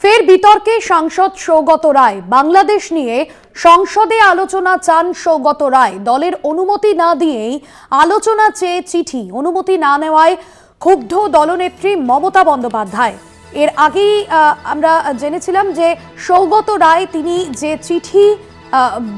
ফের বিতর্কে সাংসদ সৌগত রায়। বাংলাদেশ নিয়ে সংসদে আলোচনা চান সৌগত রায়। দলের অনুমতি না দিয়েই আলোচনা চেয়ে চিঠি, অনুমতি না নেওয়ায় ক্ষুব্ধ দলনেত্রী মমতা বন্দ্যোপাধ্যায়। এর আগেই আমরা জেনেছিলাম যে সৌগত রায় তিনি যে চিঠি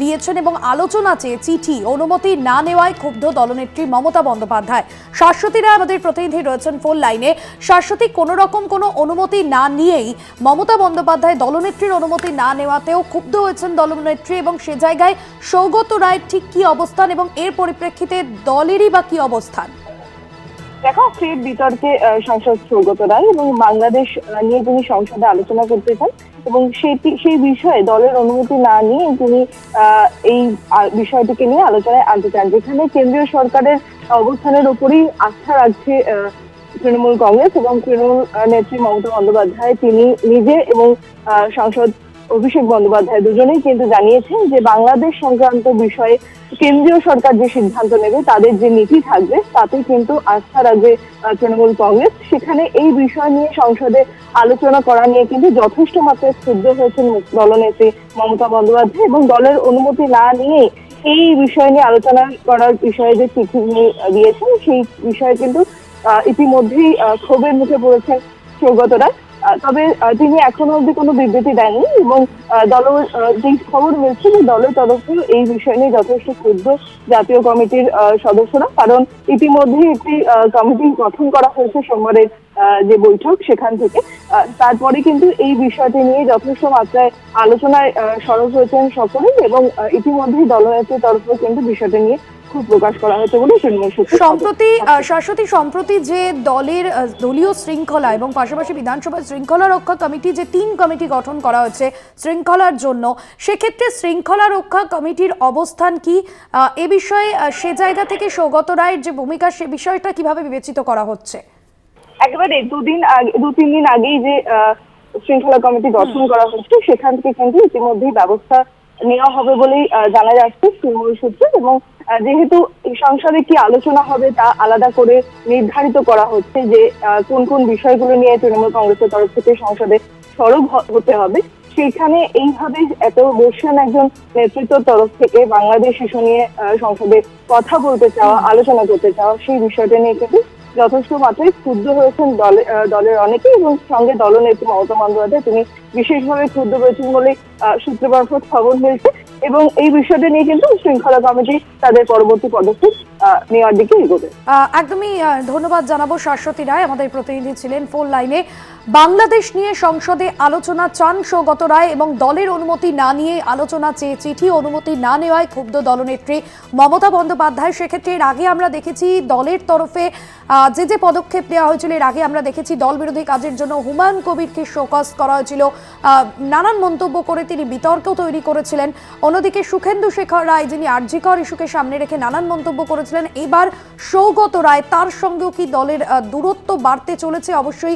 দিয়েছেন এবং আলোচনা চেয়ে চিঠি, অনুমতি না নেওয়ায় ক্ষুব্ধ দলনেত্রী মমতা বন্দ্যোপাধ্যায়। শাশ্বতী রায় আমাদের প্রতিনিধি রয়েছেন ফোন লাইনে। শাশ্বতী, কোনো রকম কোনো অনুমতি না নিয়েই মমতা বন্দ্যোপাধ্যায় দলনেত্রীর অনুমতি না নেওয়াতেও ক্ষুব্ধ হয়েছেন দলনেত্রী, এবং সে জায়গায় সৌগত রায়ের ঠিক কি অবস্থান এবং এর পরিপ্রেক্ষিতে দলেরই বা কি অবস্থান? দেখো, ফের বিতর্কে সাংসদ সৌগত রায় এবং বাংলাদেশ নিয়ে তিনি সংসদে আলোচনা করতে চান এবং সেই বিষয়ে দলের অনুমতি না নিয়ে তিনি এই বিষয়টিকে নিয়ে আলোচনায় আনতে চান, যেখানে কেন্দ্রীয় সরকারের অবস্থানের উপরই আস্থা রাখছে তৃণমূল কংগ্রেস এবং তৃণমূল নেত্রী মমতা বন্দ্যোপাধ্যায়। তিনি নিজে এবং সাংসদ অভিষেক বন্দ্যোপাধ্যায় দুজনেই কিন্তু জানিয়েছেন যে বাংলাদেশ সংক্রান্ত বিষয়ে কেন্দ্রীয় সরকার যে সিদ্ধান্ত নেবে, তাদের যে নীতি থাকবে, তাতে কিন্তু আস্থা রাখবে তৃণমূল কংগ্রেস। সেখানে এই বিষয় নিয়ে সংসদে আলোচনা করা নিয়ে কিন্তু যথেষ্ট মাত্রায় ক্ষুব্ধ হয়েছেন দলনেত্রী মমতা বন্দ্যোপাধ্যায় এবং দলের অনুমতি না নিয়ে এই বিষয় নিয়ে আলোচনা করার বিষয়ে যে চিঠি দিয়েছেন, সেই বিষয়ে কিন্তু ইতিমধ্যেই ক্ষোভের মুখে পড়েছেন সৌগত রায়। তবে তিনি এখনো অব্দি কোনো বিবৃতি দেননি এবং যে খবর মিলছে যে দলের তরফে এই বিষয় নিয়ে যথেষ্ট ক্ষুব্ধ জাতীয় কমিটির সদস্যরা, কারণ ইতিমধ্যেই একটি কমিটি গঠন করা হয়েছে সোমবারের যে বৈঠক, সেখান থেকে তারপরে কিন্তু এই বিষয়টি নিয়ে যথেষ্ট মাত্রায় আলোচনায় সরব হয়েছেন সকলেই এবং ইতিমধ্যেই দলনেত্রীর তরফে কিন্তু বিষয়টি নিয়ে প্রকাশ করা হয়েছে বলে সম্প্রতি যে দলের দলীয় শৃঙ্খলা এবং পাশাপাশি বিধানসভা শৃঙ্খলা রক্ষা কমিটি, যে 3 কমিটি গঠন করা হয়েছে শৃঙ্খলার জন্য, সেক্ষেত্রে শৃঙ্খলা রক্ষা কমিটির অবস্থান কি, এ বিষয়ে সে জায়গা থেকে সৌগত রায়ের যে ভূমিকা, সে বিষয়টা কিভাবে বিবেচিত করা হচ্ছে? একেবারে 2-3 দিন আগেই যে শৃঙ্খলা কমিটি গঠন করা হচ্ছে, সেখান থেকে কিন্তু ইতিমধ্যেই ব্যবস্থা নেওয়া হবে বলেই জানা যাচ্ছে তৃণমূল সূত্রে। এবং যেহেতু সংসদে কি আলোচনা হবে তা আলাদা করে নির্ধারিত করা হচ্ছে যে কোন কোন বিষয়গুলো নিয়ে তৃণমূল কংগ্রেসের তরফ থেকে সংসদে সরব হতে হবে, সেইখানে এইভাবে এত বর্ষিয়ান একজন নেতৃত্বের তরফ থেকে বাংলাদেশ ইস্যু নিয়ে সংসদে কথা বলতে চাওয়া, আলোচনা করতে চাওয়া, সেই বিষয়টা নিয়ে কিন্তু যথেষ্ট মাত্রায় ক্ষুব্ধ হয়েছেন দলের অনেকে এবং সঙ্গে দলনেত্রী মমতা বন্দ্যোপাধ্যায় তিনি বিশেষভাবে ক্ষুব্ধ হয়েছেন বলে সূত্র মারফত খবর মিলছে এবং এই বিষয়টা নিয়ে কিন্তু শৃঙ্খলা কমিটি তাদের পরবর্তী পদক্ষেপ নেওয়ার দিকে এগোবে। একদমই ধন্যবাদ জানাবো। শাশ্বতী রায় আমাদের প্রতিনিধি ছিলেন ফোন লাইনে। বাংলাদেশ নিয়ে সংসদে আলোচনা চান সৌগত রায় এবং দলের অনুমতি না নিয়ে আলোচনা চেয়ে চিঠি, অনুমতি না নেওয়ায় ক্ষুব্ধ দলনেত্রী মমতা বন্দ্যোপাধ্যায়। সেক্ষেত্রে এর আগে আমরা দেখেছি দলের তরফে যে পদক্ষেপ নেওয়া হয়েছিল, এর আগে আমরা দেখেছি দল বিরোধী কাজের জন্য হুমায়ুন কবিরকে শোকজ করা হয়েছিল, নানান মন্তব্য করে তিনি বিতর্ক তৈরি করেছিলেন। অন্যদিকে সুখেন্দু শেখর রায়, যিনি আরজিকর ইস্যুকে সামনে রেখে নানান মন্তব্য করেছিলেন, এবার সৌগত রায়, তার সঙ্গেও কি দলের দূরত্ব বাড়তে চলেছে? অবশ্যই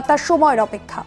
তার সময়ের অপেক্ষা।